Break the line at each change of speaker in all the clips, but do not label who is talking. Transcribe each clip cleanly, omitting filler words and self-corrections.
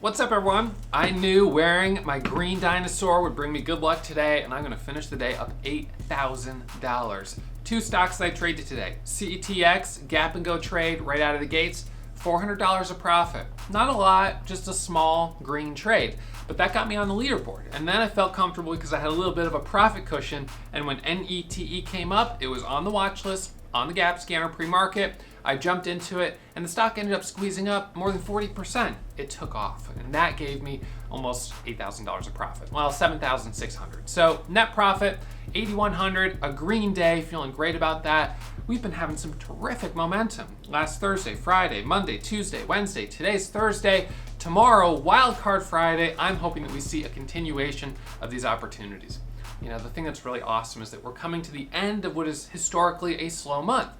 What's up, everyone? I knew wearing my green dinosaur would bring me good luck today, and I'm going to finish the day up $8,000. Two stocks that I traded today. CETX, gap and go trade right out of the gates, $400 of profit. Not a lot, just a small green trade. But that got me on the leaderboard. And then I felt comfortable because I had a little bit of a profit cushion, and when NETE came up, it was on the watch list, on the gap scanner pre-market. I jumped into it, and the stock ended up squeezing up more than 40%. It took off, and that gave me almost $8,000 of profit. Well, $7,600. So net profit, $8,100, a green day, feeling great about that. We've been having some terrific momentum. Last Thursday, Friday, Monday, Tuesday, Wednesday, today's Thursday. Tomorrow, Wildcard Friday, I'm hoping that we see a continuation of these opportunities. You know, the thing that's really awesome is that we're coming to the end of what is historically a slow month.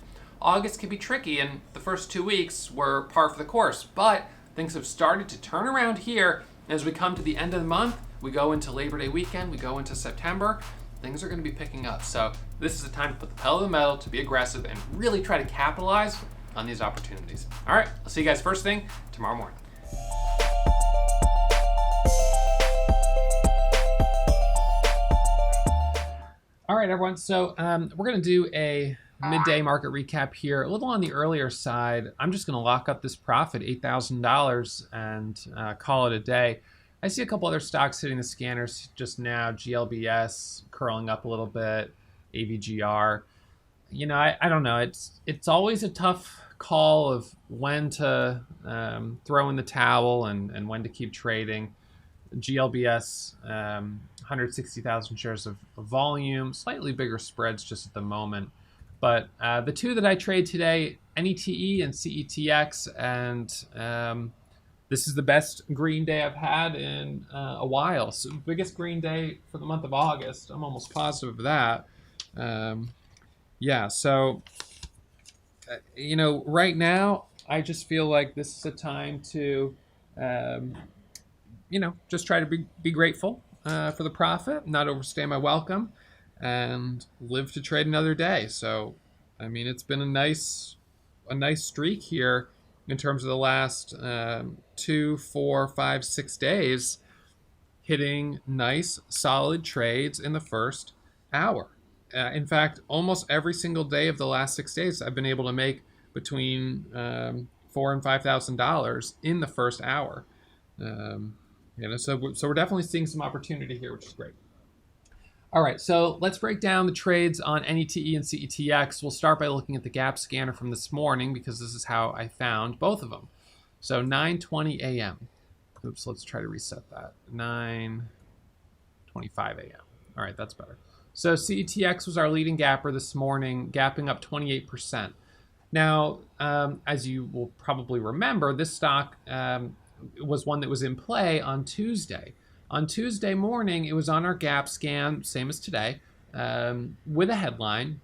August can be tricky, and the first 2 weeks were par for the course, but things have started to turn around here. As we come to the end of the month, we go into Labor Day weekend, we go into September, things are going to be picking up. So this is the time to put the pedal to the metal, to be aggressive, and really try to capitalize on these opportunities. All right, I'll see you guys first thing tomorrow morning. All right, everyone. So we're going to do a midday market recap here, a little on the earlier side. I'm just going to lock up this profit, $8,000, and call it a day. I see a couple other stocks hitting the scanners just now. GLBS curling up a little bit, AVGR. You know, I don't know. It's always a tough call of when to throw in the towel and when to keep trading. GLBS, 160,000 shares of volume, slightly bigger spreads just at the moment. But the two that I trade today, NETE and CETX, and this is the best green day I've had in a while. So biggest green day for the month of August. I'm almost positive of that. So, you know, right now, I just feel like this is a time to, just try to be grateful for the profit, not overstay my welcome, and live to trade another day. So, I mean, it's been a nice streak here in terms of the last 2, 4, 5, 6 days, hitting nice, solid trades in the first hour. In fact, almost every single day of the last 6 days, I've been able to make between $4,000 and $5,000 in the first hour. So we're definitely seeing some opportunity here, which is great. All right, so let's break down the trades on NETE and CETX. We'll start by looking at the gap scanner from this morning because this is how I found both of them. So 9:20 a.m. Oops, let's try to reset that. 9:25 a.m. All right, that's better. So CETX was our leading gapper this morning, gapping up 28%. Now, as you will probably remember, this stock was one that was in play on Tuesday. On Tuesday morning, it was on our gap scan, same as today, with a headline.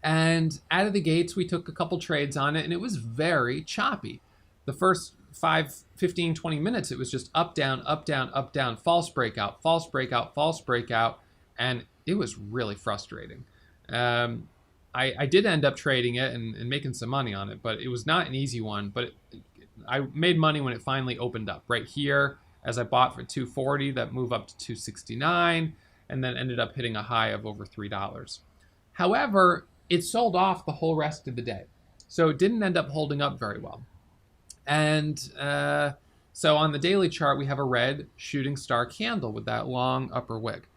And out of the gates, we took a couple trades on it, and it was very choppy. The first 5, 15, 20 minutes, it was just up, down, up, down, up, down, false breakout, false breakout, false breakout, and it was really frustrating. I did end up trading it and making some money on it, but it was not an easy one. But I made money when it finally opened up right here, as I bought for $240, that move up to $269, and then ended up hitting a high of over $3. However, it sold off the whole rest of the day, so it didn't end up holding up very well. And so on the daily chart, we have a red shooting star candle with that long upper wick.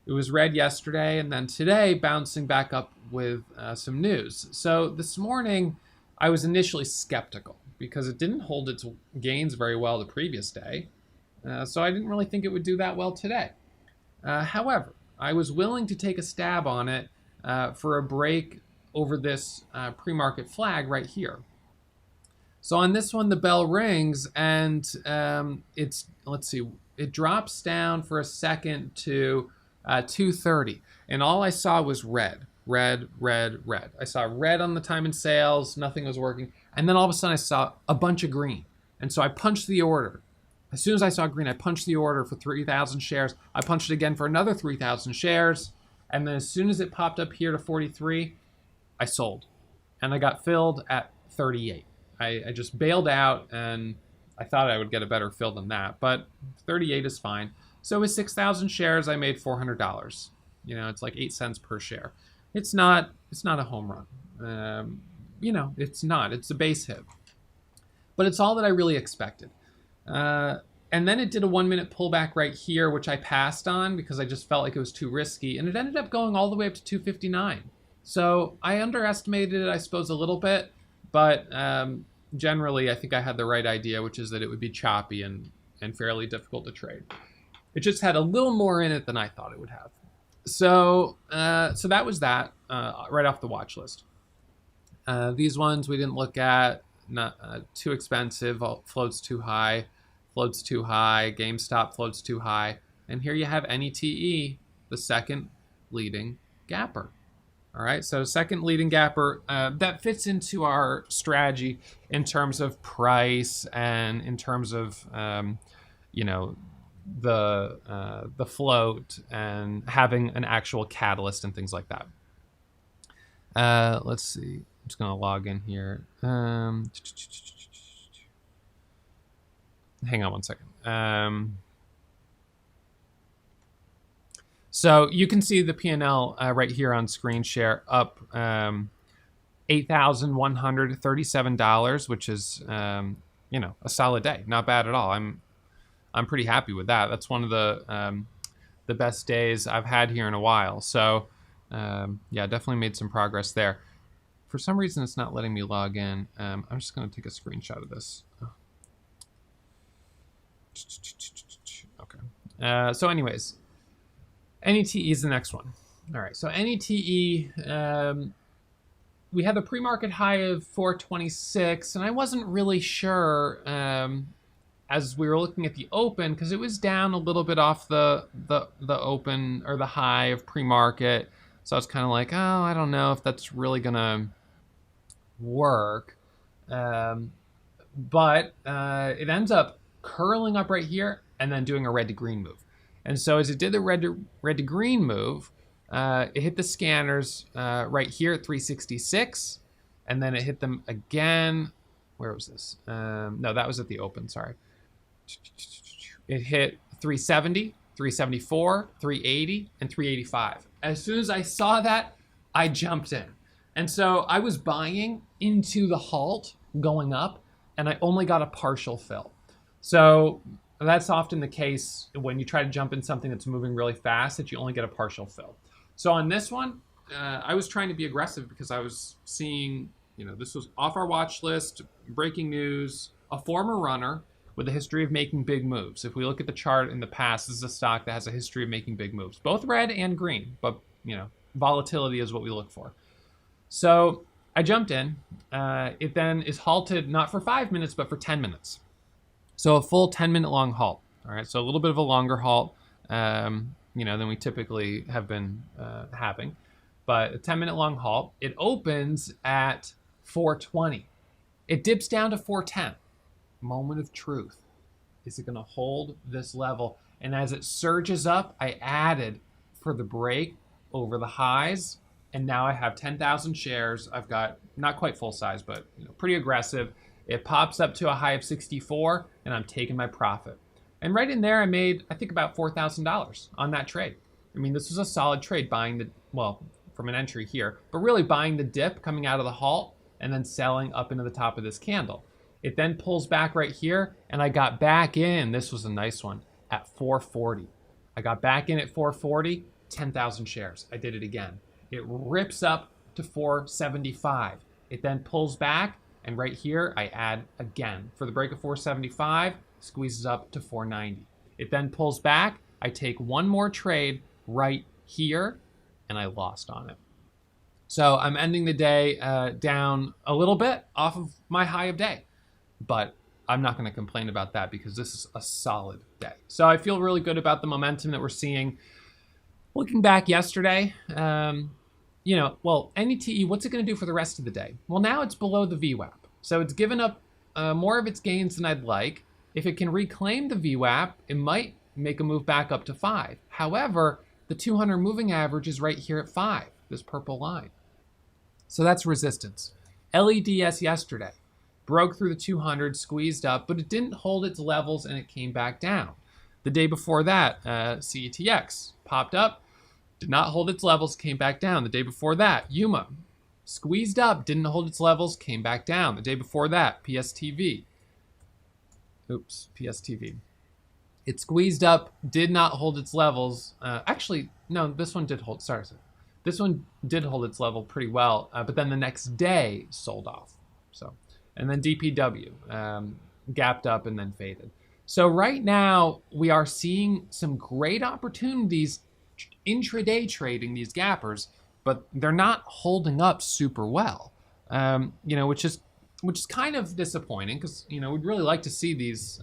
It was red yesterday, and then today bouncing back up with some news. So this morning, I was initially skeptical because it didn't hold its gains very well the previous day. So I didn't really think it would do that well today. However, I was willing to take a stab on it for a break over this pre-market flag right here. So on this one, the bell rings, and it drops down for a second to 230, and all I saw was red. I saw red on the time and sales, nothing was working, and then all of a sudden I saw a bunch of green, and so I punched the order. As soon as I saw green, I punched the order for 3,000 shares. I punched it again for another 3,000 shares. And then as soon as it popped up here to 43, I sold. And I got filled at 38. I just bailed out and I thought I would get a better fill than that, but 38 is fine. So with 6,000 shares, I made $400. You know, it's like 8 cents per share. It's not a home run. You know, it's not. It's a base hit. But it's all that I really expected. And then it did a 1 minute pullback right here, which I passed on because I just felt like it was too risky. And it ended up going all the way up to 259. So I underestimated it, I suppose, a little bit. But generally, I think I had the right idea, which is that it would be choppy and fairly difficult to trade. It just had a little more in it than I thought it would have. So that was that right off the watch list. These ones we didn't look at. Not too expensive. Floats too high. Floats too high. GameStop floats too high. And here you have NETE, the second leading gapper. All right, so second leading gapper, that fits into our strategy in terms of price and in terms of, you know, the float and having an actual catalyst and things like that. Let's see. I'm just going to log in here. Hang on one second. So you can see the P&L right here on screen share up $8,137, which is, you know, a solid day. Not bad at all. I'm pretty happy with that. That's one of the best days I've had here in a while. So yeah, definitely made some progress there. For some reason, it's not letting me log in. I'm just going to take a screenshot of this. Okay. So anyways, NETE is the next one. All right. So NETE, we had the pre-market high of 426, and I wasn't really sure as we were looking at the open because it was down a little bit off the open or the high of pre-market. So I was kind of like, oh, I don't know if that's really gonna work. But it ends up curling up right here and then doing a red to green move. And so as it did the red to green move, it hit the scanners right here at 366, and then it hit them again. Where was this? No, that was at the open, sorry. It hit 370, 374, 380, and 385. As soon as I saw that, I jumped in. And so I was buying into the halt going up, and I only got a partial fill. So that's often the case when you try to jump in something that's moving really fast, that you only get a partial fill. So on this one, I was trying to be aggressive because I was seeing, you know, this was off our watch list, breaking news, a former runner with a history of making big moves. If we look at the chart in the past, this is a stock that has a history of making big moves, both red and green, but, you know, volatility is what we look for. So I jumped in. It then is halted not for 5 minutes, but for 10 minutes. So a full 10-minute long halt. All right, so a little bit of a longer halt, you know, than we typically have been having. But a 10-minute long halt. It opens at 420. It dips down to 410. Moment of truth. Is it going to hold this level? And as it surges up, I added for the break over the highs. And now I have 10,000 shares. I've got not quite full size, but, you know, pretty aggressive. It pops up to a high of 64, and I'm taking my profit. And right in there, I made, I think, about $4,000 on that trade. I mean, this was a solid trade, buying the, well, from an entry here, but really buying the dip coming out of the halt and then selling up into the top of this candle. It then pulls back right here, and I got back in. This was a nice one at 440. I got back in at 440, 10,000 shares. I did it again. It rips up to 475. It then pulls back, and right here, I add again. For the break of 475, squeezes up to 490. It then pulls back. I take one more trade right here, and I lost on it. So I'm ending the day down a little bit off of my high of day. But I'm not going to complain about that because this is a solid day. So I feel really good about the momentum that we're seeing. Looking back yesterday, you know, well, NETE, what's it going to do for the rest of the day? Well, now it's below the VWAP. So it's given up more of its gains than I'd like. If it can reclaim the VWAP, it might make a move back up to 5. However, the 200 moving average is right here at 5, this purple line. So that's resistance. LEDS yesterday. broke through the 200, squeezed up, but it didn't hold its levels and it came back down. The day before that, CETX popped up, did not hold its levels, came back down. The day before that, UMA squeezed up, didn't hold its levels, came back down. The day before that, PSTV. It squeezed up, did not hold its levels. Actually, no, this one did hold. Sorry. This one did hold its level pretty well, but then the next day sold off. So, and then DPW gapped up and then faded. So right now we are seeing some great opportunities intraday trading these gappers, but they're not holding up super well. Which is kind of disappointing because we'd really like to see these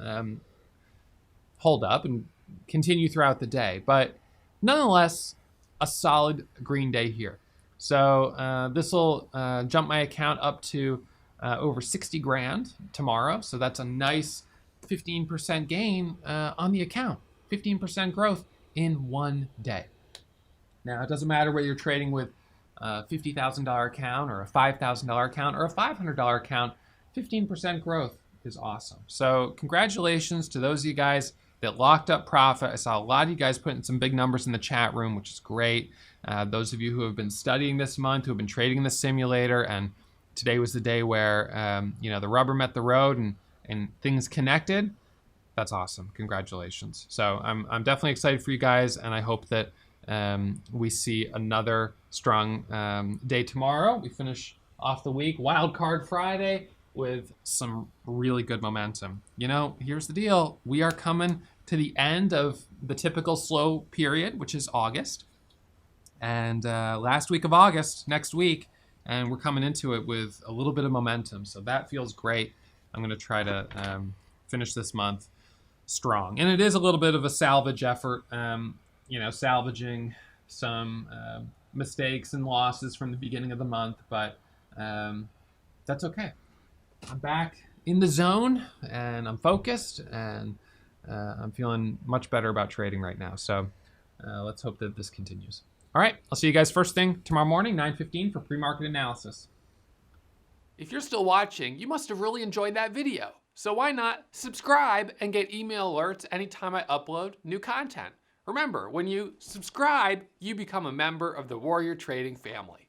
hold up and continue throughout the day, but nonetheless, a solid green day here. So this will jump my account up to over 60 grand tomorrow. So that's a nice 15% gain on the account, 15% growth in one day. Now, it doesn't matter whether you're trading with a $50,000 account or a $5,000 account or a $500 account, 15% growth is awesome. So congratulations to those of you guys that locked up profit. I saw a lot of you guys putting some big numbers in the chat room, which is great. Those of you who have been studying this month, who have been trading in the simulator, and today was the day where the rubber met the road and things connected. That's awesome. Congratulations. So I'm definitely excited for you guys, and I hope that we see another strong day tomorrow. We finish off the week, Wild Card Friday, with some really good momentum. Here's the deal. We are coming to the end of the typical slow period, which is August. And last week of August, next week, and we're coming into it with a little bit of momentum. So that feels great. I'm going to try to finish this month strong. And it is a little bit of a salvage effort, salvaging some mistakes and losses from the beginning of the month, but that's okay. I'm back in the zone and I'm focused and I'm feeling much better about trading right now. So let's hope that this continues. All right, I'll see you guys first thing tomorrow morning, 9:15 for pre-market analysis.
If you're still watching, you must have really enjoyed that video. So why not subscribe and get email alerts anytime I upload new content? Remember, when you subscribe, you become a member of the Warrior Trading family.